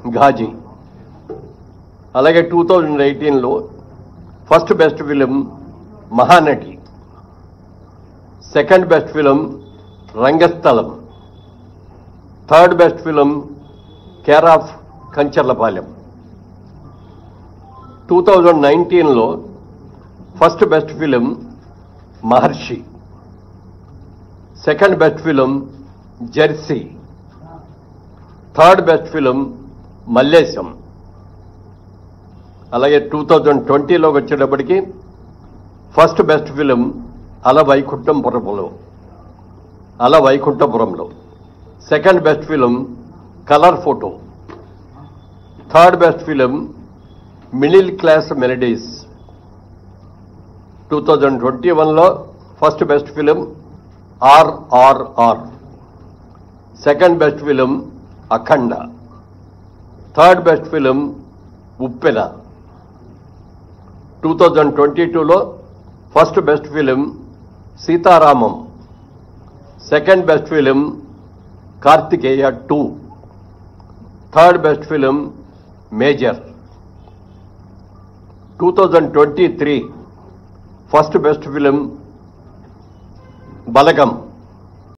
ఘాజీ. అలాగే 2018లో first best film Mahanati, second best film Rangasthalam, third best film care of Kancharapalem. 2019లో first best film Maharshi, second best film Jersey, third best film Mallesham. అలాగే 2020లోకి వచ్చేటప్పటికి first best film Ala Vaikunthapurramuloo, second best film colour photo, third best film middle class melodies. 2021లో first best film RRR, second best film Akhanda, third best film Uppena. 2022లో first best film Sitaramam, second best film Karthikeya 2, third best film Major. 2023 first best film బలగం,